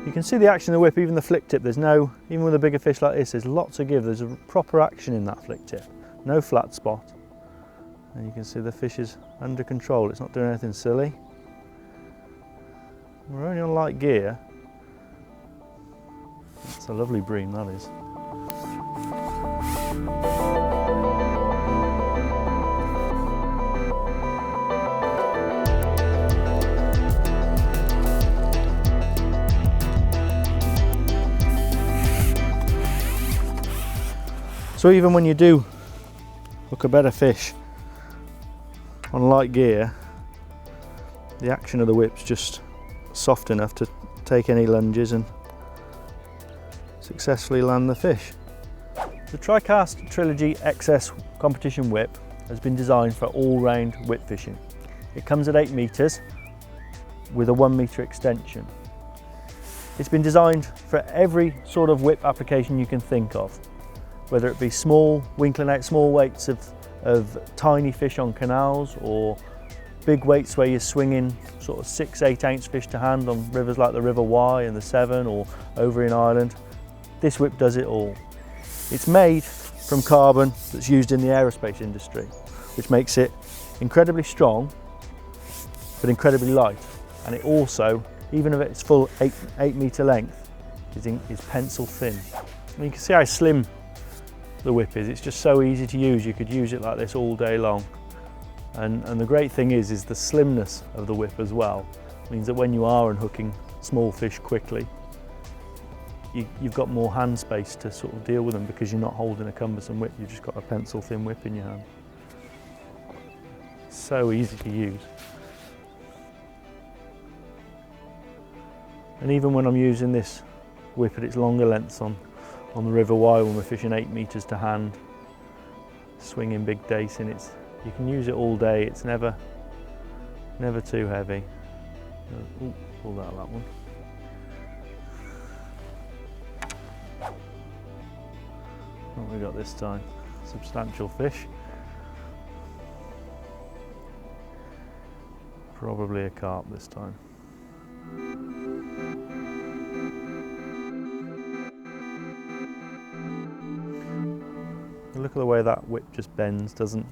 You can see the action of the whip, even the flick tip. There's no, even with a bigger fish like this, there's lots of give. There's a proper action in that flick tip. No flat spot. And you can see the fish is under control. It's not doing anything silly. We're only on light gear. It's a lovely bream, that is. So even when you do hook a better fish on light gear, the action of the whip's just soft enough to take any lunges and successfully land the fish. The TriCast TRILOGY XS competition whip has been designed for all-round whip fishing. It comes at 8 metres with a 1 metre extension. It's been designed for every sort of whip application you can think of, whether it be small, winkling out small weights of tiny fish on canals, or big weights where you're swinging sort of 6-8 ounce fish to hand on rivers like the River Wye and the Severn, or over in Ireland. This whip does it all. It's made from carbon that's used in the aerospace industry, which makes it incredibly strong but incredibly light. And it also, even if it's full 8 metre length, is pencil thin. And you can see how slim the whip is. It's just so easy to use. You could use it like this all day long. And the great thing is the slimness of the whip as well. It means that when you are unhooking small fish quickly, you've got more hand space to sort of deal with them, because you're not holding a cumbersome whip. You've just got a pencil thin whip in your hand. So easy to use. And even when I'm using this whip at its longer lengths on the River Wye, when we're fishing 8 metres to hand, swinging big dace in, you can use it all day. It's never too heavy. Ooh, pulled out that one. What have we got this time? Substantial fish. Probably a carp this time. Look at the way that whip just bends, doesn't?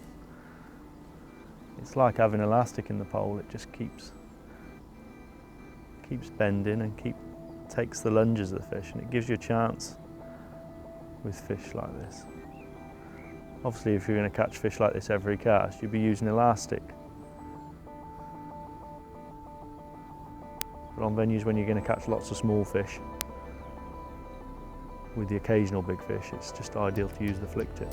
It's like having elastic in the pole. It just keeps bending and takes the lunges of the fish, and it gives you a chance with fish like this. Obviously, if you're going to catch fish like this every cast, you'd be using elastic. But on venues when you're going to catch lots of small fish, with the occasional big fish, it's just ideal to use the flick tip.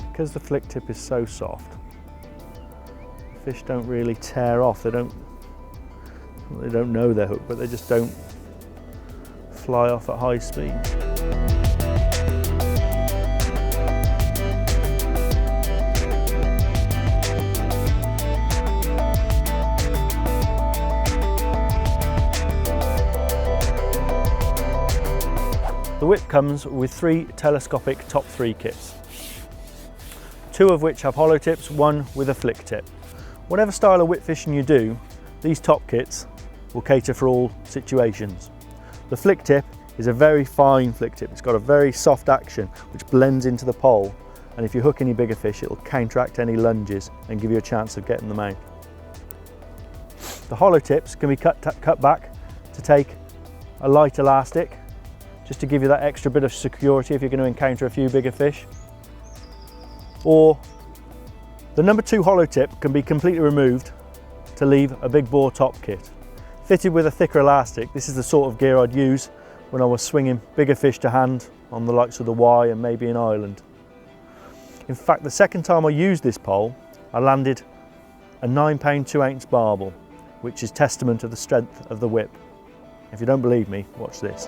Because the flick tip is so soft, the fish don't really tear off. They don't know they're hooked, but they just don't fly off at high speed. The whip comes with 3 telescopic top 3 kits, 2 of which have hollow tips, 1 with a flick tip. Whatever style of whip fishing you do, these top kits will cater for all situations. The flick tip is a very fine flick tip. It's got a very soft action which blends into the pole, and if you hook any bigger fish, it'll counteract any lunges and give you a chance of getting them out. The hollow tips can be cut back to take a light elastic, just to give you that extra bit of security if you're going to encounter a few bigger fish. Or the number 2 hollow tip can be completely removed to leave a big bore top kit. Fitted with a thicker elastic, this is the sort of gear I'd use when I was swinging bigger fish to hand on the likes of the Wye and maybe in Ireland. In fact, the second time I used this pole, I landed a 9-pound 2-ounce barbel, which is testament of the strength of the whip. If you don't believe me, watch this.